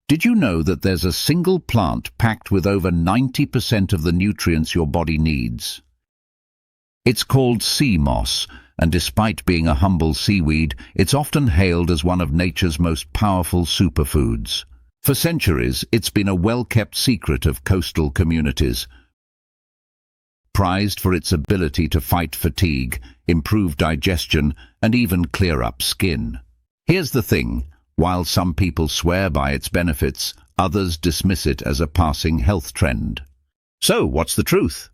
Did you know that there's a single plant packed with over 90% of the nutrients your body needs? It's called SEAMOSS, and despite being a humble seaweed, it's often hailed as one of nature's most powerful superfoods. For centuries, it's been a well-kept secret of coastal communities, prized for its ability to fight fatigue, improve digestion, and even clear up skin. Here's the thing. While some people swear by its benefits, others dismiss it as a passing health trend. So, what's the truth?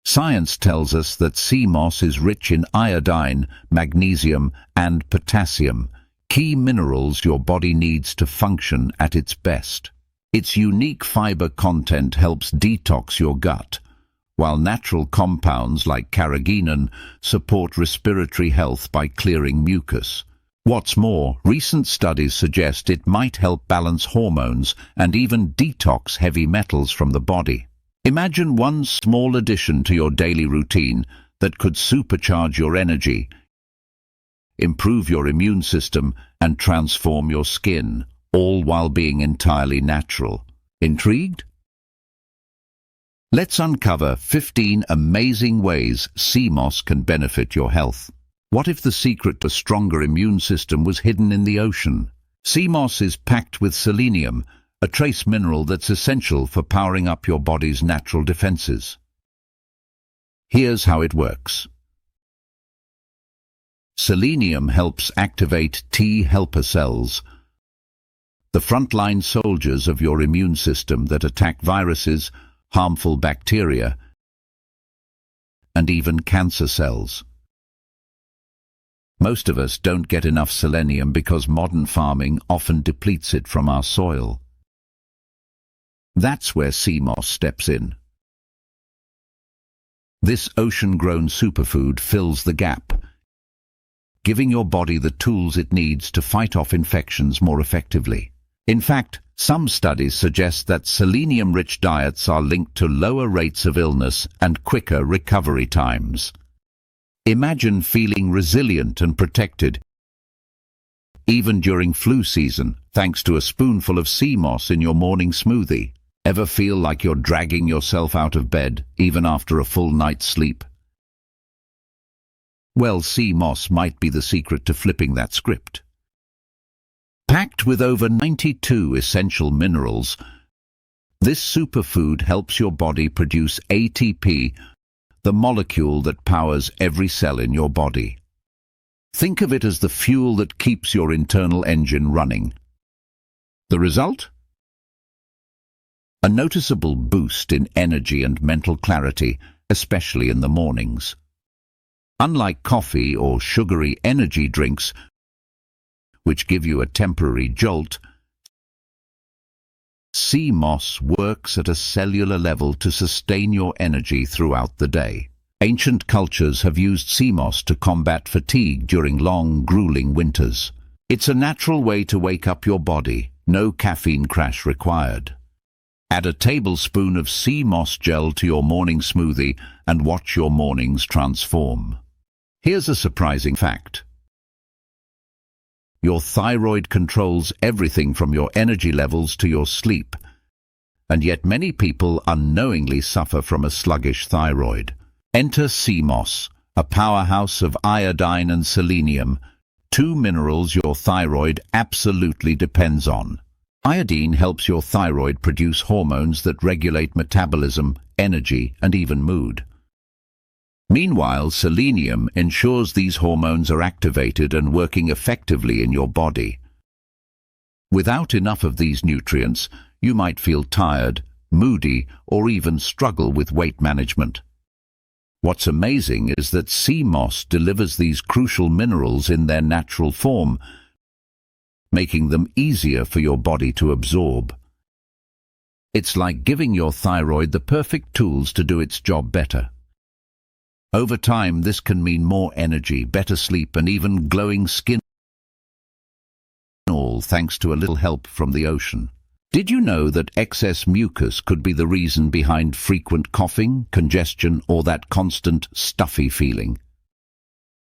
Science tells us that SEAMOSS is rich in iodine, magnesium, and potassium, key minerals your body needs to function at its best. Its unique fiber content helps detox your gut, while natural compounds like carrageenan support respiratory health by clearing mucus. What's more, recent studies suggest it might help balance hormones and even detox heavy metals from the body. Imagine one small addition to your daily routine that could supercharge your energy, improve your immune system, and transform your skin, all while being entirely natural. Intrigued? Let's uncover 15 amazing ways SEAMOSS can benefit your health. What if the secret to a stronger immune system was hidden in the ocean? SEAMOSS is packed with selenium, a trace mineral that's essential for powering up your body's natural defenses. Here's how it works. Selenium helps activate T helper cells, the frontline soldiers of your immune system that attack viruses, harmful bacteria, and even cancer cells. Most of us don't get enough selenium because modern farming often depletes it from our soil. That's where SEAMOSS steps in. This ocean-grown superfood fills the gap, giving your body the tools it needs to fight off infections more effectively. In fact, some studies suggest that selenium-rich diets are linked to lower rates of illness and quicker recovery times. Imagine feeling resilient and protected, even during flu season, thanks to a spoonful of SEAMOSS in your morning smoothie. Ever feel like you're dragging yourself out of bed, even after a full night's sleep? Well, SEAMOSS might be the secret to flipping that script. Packed with over 92 essential minerals, this superfood helps your body produce ATP, the molecule that powers every cell in your body. Think of it as the fuel that keeps your internal engine running. The result? A noticeable boost in energy and mental clarity, especially in the mornings. Unlike coffee or sugary energy drinks, which give you a temporary jolt, SEAMOSS works at a cellular level to sustain your energy throughout the day. Ancient cultures have used SEAMOSS to combat fatigue during long, grueling winters. It's a natural way to wake up your body, no caffeine crash required. Add a tablespoon of SEAMOSS gel to your morning smoothie and watch your mornings transform. Here's a surprising fact. Your thyroid controls everything from your energy levels to your sleep, and yet many people unknowingly suffer from a sluggish thyroid. Enter SEAMOSS, a powerhouse of iodine and selenium, two minerals your thyroid absolutely depends on. Iodine helps your thyroid produce hormones that regulate metabolism, energy, and even mood. Meanwhile, selenium ensures these hormones are activated and working effectively in your body. Without enough of these nutrients, you might feel tired, moody, or even struggle with weight management. What's amazing is that SEAMOSS delivers these crucial minerals in their natural form, making them easier for your body to absorb. It's like giving your thyroid the perfect tools to do its job better. Over time, this can mean more energy, better sleep, and even glowing skin, all thanks to a little help from the ocean. Did you know that excess mucus could be the reason behind frequent coughing, congestion, or that constant stuffy feeling?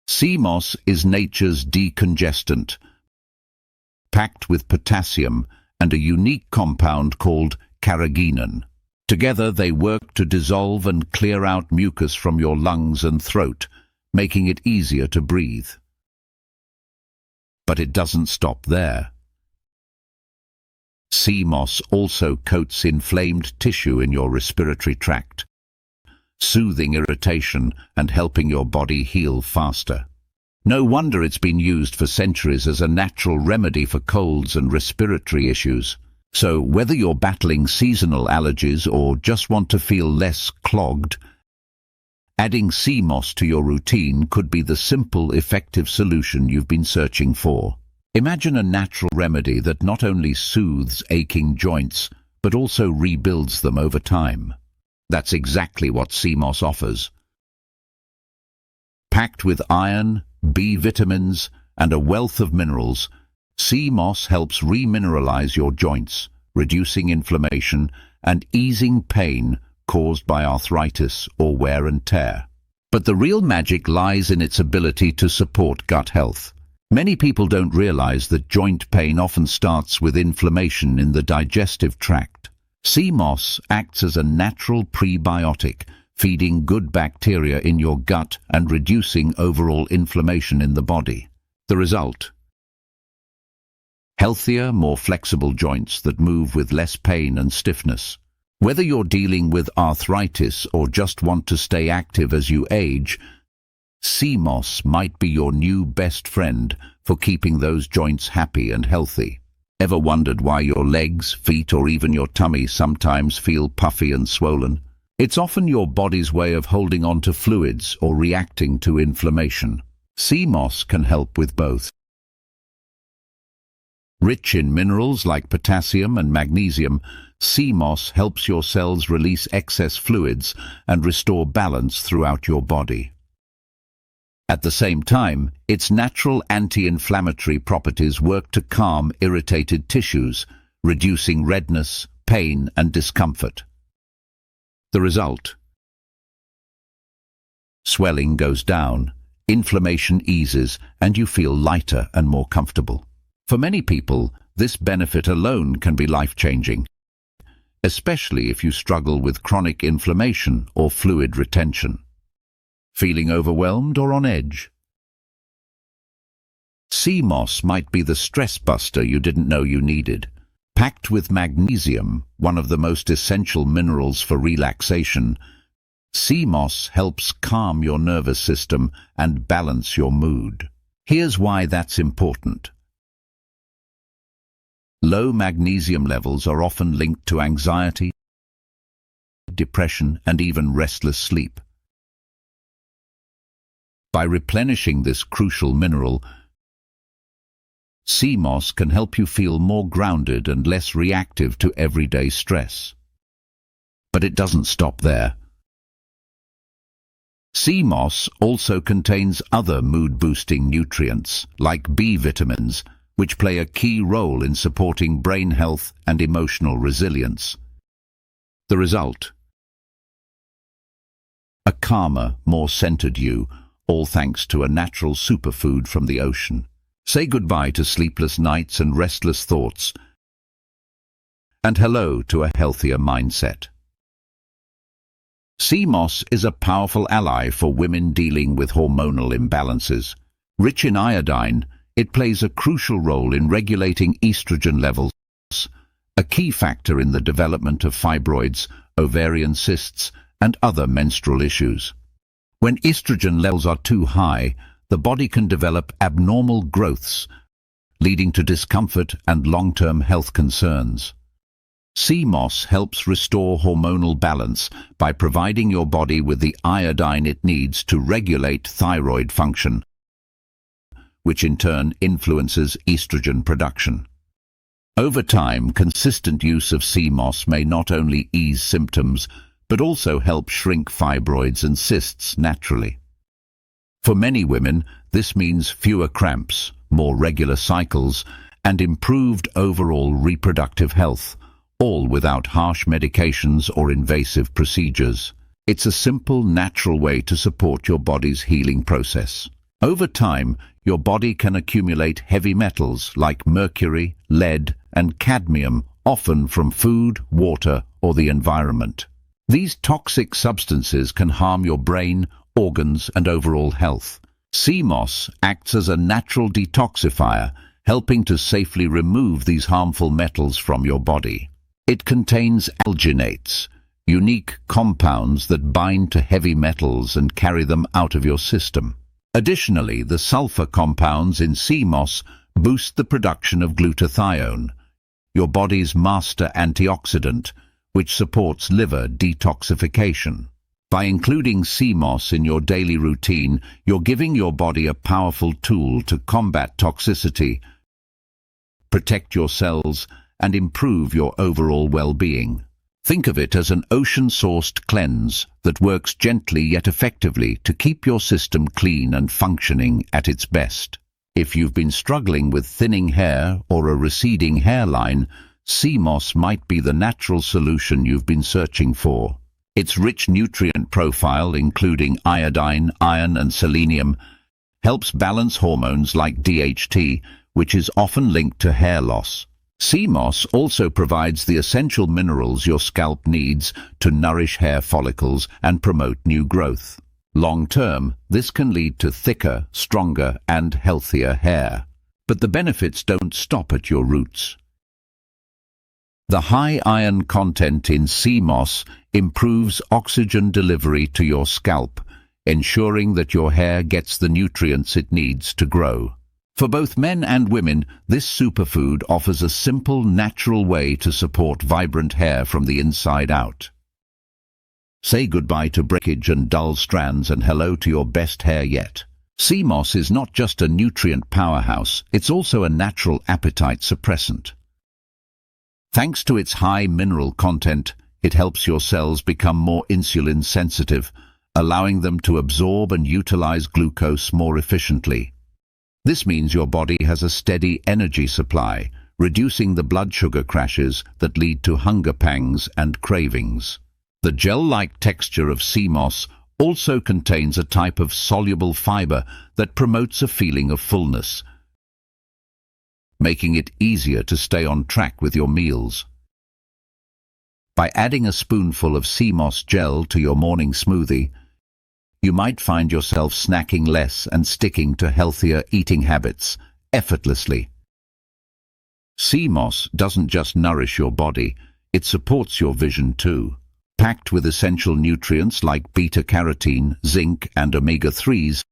SEAMOSS is nature's decongestant, packed with potassium and a unique compound called carrageenan. Together they work to dissolve and clear out mucus from your lungs and throat, making it easier to breathe. But it doesn't stop there. SEAMOSS also coats inflamed tissue in your respiratory tract, soothing irritation and helping your body heal faster. No wonder it's been used for centuries as a natural remedy for colds and respiratory issues. So whether you're battling seasonal allergies or just want to feel less clogged, adding SEAMOSS to your routine could be the simple, effective solution you've been searching for. Imagine a natural remedy that not only soothes aching joints, but also rebuilds them over time. That's exactly what SEAMOSS offers. Packed with iron, B vitamins, and a wealth of minerals, SEAMOSS helps remineralize your joints, reducing inflammation and easing pain caused by arthritis or wear and tear. But the real magic lies in its ability to support gut health. Many people don't realize that joint pain often starts with inflammation in the digestive tract. SEAMOSS acts as a natural prebiotic, feeding good bacteria in your gut and reducing overall inflammation in the body. The result? Healthier, more flexible joints that move with less pain and stiffness. Whether you're dealing with arthritis or just want to stay active as you age, SEAMOSS might be your new best friend for keeping those joints happy and healthy. Ever wondered why your legs, feet, or even your tummy sometimes feel puffy and swollen? It's often your body's way of holding on to fluids or reacting to inflammation. SEAMOSS can help with both. Rich in minerals like potassium and magnesium, SEAMOSS helps your cells release excess fluids and restore balance throughout your body. At the same time, its natural anti-inflammatory properties work to calm irritated tissues, reducing redness, pain, and discomfort. The result? Swelling goes down, inflammation eases, and you feel lighter and more comfortable. For many people, this benefit alone can be life-changing, especially if you struggle with chronic inflammation or fluid retention. Feeling overwhelmed or on edge? SEAMOSS might be the stress buster you didn't know you needed. Packed with magnesium, one of the most essential minerals for relaxation, SEAMOSS helps calm your nervous system and balance your mood. Here's why that's important. Low magnesium levels are often linked to anxiety, depression, and even restless sleep. By replenishing this crucial mineral, SEAMOSS can help you feel more grounded and less reactive to everyday stress. But it doesn't stop there. SEAMOSS also contains other mood-boosting nutrients, like B vitamins, which play a key role in supporting brain health and emotional resilience. The result? A calmer, more centered you, all thanks to a natural superfood from the ocean. Say goodbye to sleepless nights and restless thoughts, and hello to a healthier mindset. SEAMOSS is a powerful ally for women dealing with hormonal imbalances. Rich in iodine, it plays a crucial role in regulating estrogen levels, a key factor in the development of fibroids, ovarian cysts, and other menstrual issues. When estrogen levels are too high, the body can develop abnormal growths, leading to discomfort and long-term health concerns. SEAMOSS helps restore hormonal balance by providing your body with the iodine it needs to regulate thyroid function, which in turn influences estrogen production. Over time, consistent use of SEAMOSS may not only ease symptoms, but also help shrink fibroids and cysts naturally. For many women, this means fewer cramps, more regular cycles, and improved overall reproductive health, all without harsh medications or invasive procedures. It's a simple, natural way to support your body's healing process. Over time, your body can accumulate heavy metals like mercury, lead, and cadmium, often from food, water, or the environment. These toxic substances can harm your brain, organs, and overall health. SEAMOSS acts as a natural detoxifier, helping to safely remove these harmful metals from your body. It contains alginates, unique compounds that bind to heavy metals and carry them out of your system. Additionally, the sulfur compounds in SEAMOSS boost the production of glutathione, your body's master antioxidant, which supports liver detoxification. By including SEAMOSS in your daily routine, you're giving your body a powerful tool to combat toxicity, protect your cells, and improve your overall well-being. Think of it as an ocean-sourced cleanse that works gently yet effectively to keep your system clean and functioning at its best. If you've been struggling with thinning hair or a receding hairline, SEAMOSS might be the natural solution you've been searching for. Its rich nutrient profile, including iodine, iron, and selenium, helps balance hormones like DHT, which is often linked to hair loss. SEAMOSS also provides the essential minerals your scalp needs to nourish hair follicles and promote new growth. Long-term, this can lead to thicker, stronger, and healthier hair. But the benefits don't stop at your roots. The high iron content in SEAMOSS improves oxygen delivery to your scalp, ensuring that your hair gets the nutrients it needs to grow. For both men and women, this superfood offers a simple, natural way to support vibrant hair from the inside out. Say goodbye to breakage and dull strands and hello to your best hair yet. SEAMOSS is not just a nutrient powerhouse, it's also a natural appetite suppressant. Thanks to its high mineral content, it helps your cells become more insulin sensitive, allowing them to absorb and utilize glucose more efficiently. This means your body has a steady energy supply, reducing the blood sugar crashes that lead to hunger pangs and cravings. The gel-like texture of SEAMOSS also contains a type of soluble fiber that promotes a feeling of fullness, making it easier to stay on track with your meals. By adding a spoonful of SEAMOSS gel to your morning smoothie, you might find yourself snacking less and sticking to healthier eating habits effortlessly. SEAMOSS doesn't just nourish your body, it supports your vision too. Packed with essential nutrients like beta-carotene, zinc, and omega-3s,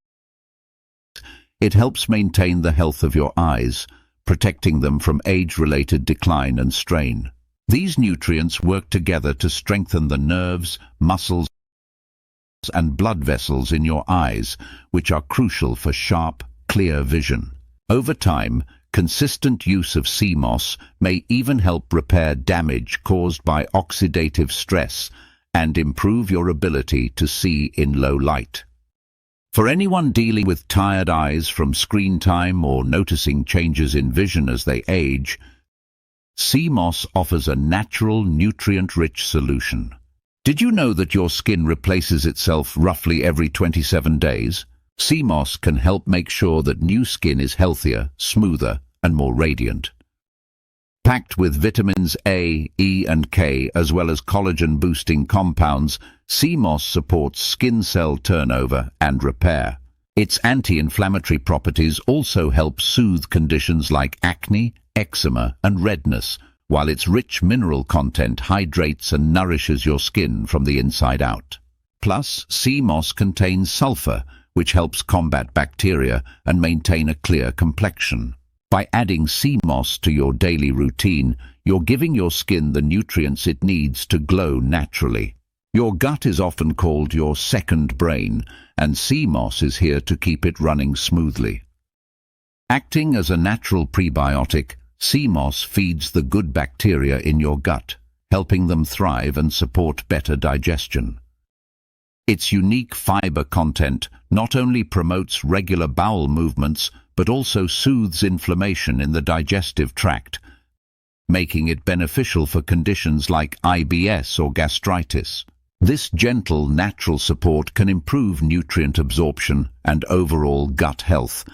it helps maintain the health of your eyes, protecting them from age-related decline and strain. These nutrients work together to strengthen the nerves, muscles, and blood vessels in your eyes, which are crucial for sharp, clear vision. Over time, consistent use of SEAMOSS may even help repair damage caused by oxidative stress and improve your ability to see in low light. For anyone dealing with tired eyes from screen time or noticing changes in vision as they age, SEAMOSS offers a natural, nutrient-rich solution. Did you know that your skin replaces itself roughly every 27 days? SEAMOSS can help make sure that new skin is healthier, smoother, and more radiant. Packed with vitamins A, E, and K, as well as collagen-boosting compounds, SEAMOSS supports skin cell turnover and repair. Its anti-inflammatory properties also help soothe conditions like acne, eczema, and redness, while its rich mineral content hydrates and nourishes your skin from the inside out. Plus, SEAMOSS contains sulfur, which helps combat bacteria and maintain a clear complexion. By adding SEAMOSS to your daily routine, you're giving your skin the nutrients it needs to glow naturally. Your gut is often called your second brain, and SEAMOSS is here to keep it running smoothly. Acting as a natural prebiotic, SEAMOSS feeds the good bacteria in your gut, helping them thrive and support better digestion. Its unique fiber content not only promotes regular bowel movements, but also soothes inflammation in the digestive tract, making it beneficial for conditions like IBS or gastritis. This gentle, natural support can improve nutrient absorption and overall gut health,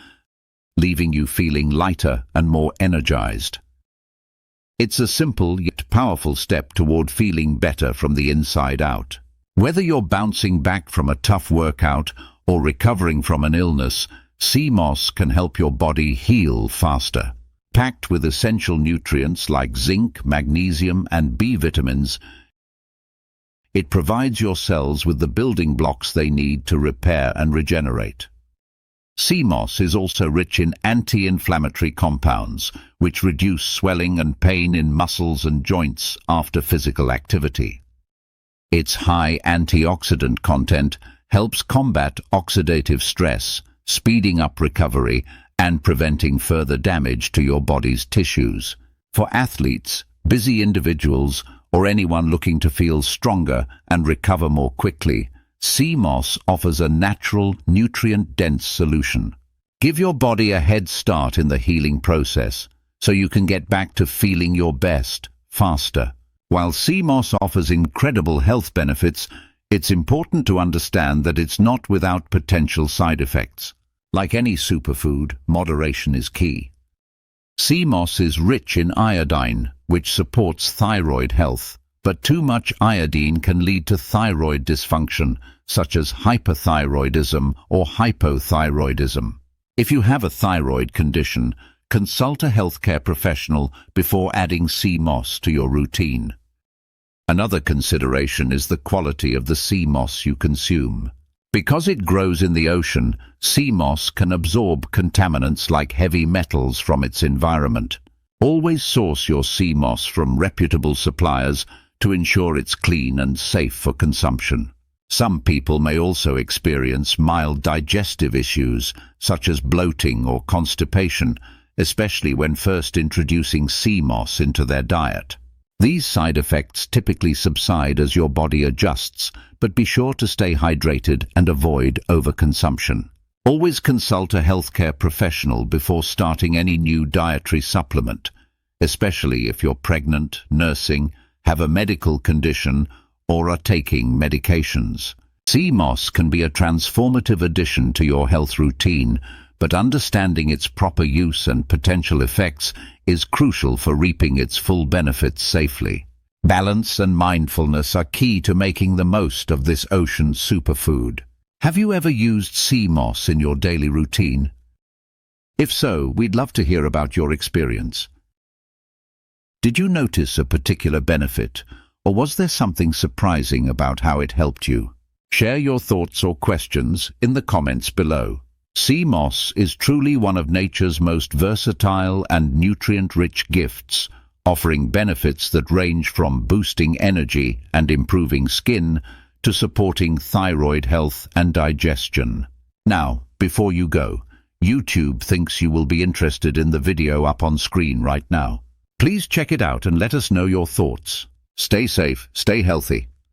leaving you feeling lighter and more energized. It's a simple yet powerful step toward feeling better from the inside out. Whether you're bouncing back from a tough workout or recovering from an illness, SEAMOSS can help your body heal faster. Packed with essential nutrients like zinc, magnesium, and B vitamins, it provides your cells with the building blocks they need to repair and regenerate. SEAMOSS is also rich in anti-inflammatory compounds, which reduce swelling and pain in muscles and joints after physical activity. Its high antioxidant content helps combat oxidative stress, speeding up recovery and preventing further damage to your body's tissues. For athletes, busy individuals, or anyone looking to feel stronger and recover more quickly, SEAMOSS offers a natural, nutrient-dense solution. Give your body a head start in the healing process so you can get back to feeling your best faster. While SEAMOSS offers incredible health benefits, it's important to understand that it's not without potential side effects. Like any superfood, moderation is key. SEAMOSS is rich in iodine, which supports thyroid health, but too much iodine can lead to thyroid dysfunction, such as hyperthyroidism or hypothyroidism. If you have a thyroid condition, consult a healthcare professional before adding SEAMOSS to your routine. Another consideration is the quality of the SEAMOSS you consume. Because it grows in the ocean, SEAMOSS can absorb contaminants like heavy metals from its environment. Always source your SEAMOSS from reputable suppliers to ensure it's clean and safe for consumption. Some people may also experience mild digestive issues, such as bloating or constipation, especially when first introducing SEAMOSS into their diet. These side effects typically subside as your body adjusts, but be sure to stay hydrated and avoid overconsumption. Always consult a healthcare professional before starting any new dietary supplement, especially if you're pregnant, nursing, have a medical condition, or are taking medications. SEAMOSS can be a transformative addition to your health routine, but understanding its proper use and potential effects is crucial for reaping its full benefits safely. Balance and mindfulness are key to making the most of this ocean superfood. Have you ever used SEAMOSS in your daily routine? If so, we'd love to hear about your experience. Did you notice a particular benefit, or was there something surprising about how it helped you? Share your thoughts or questions in the comments below. SEAMOSS is truly one of nature's most versatile and nutrient-rich gifts, offering benefits that range from boosting energy and improving skin to supporting thyroid health and digestion. Now, before you go, YouTube thinks you will be interested in the video up on screen right now. Please check it out and let us know your thoughts. Stay safe, stay healthy.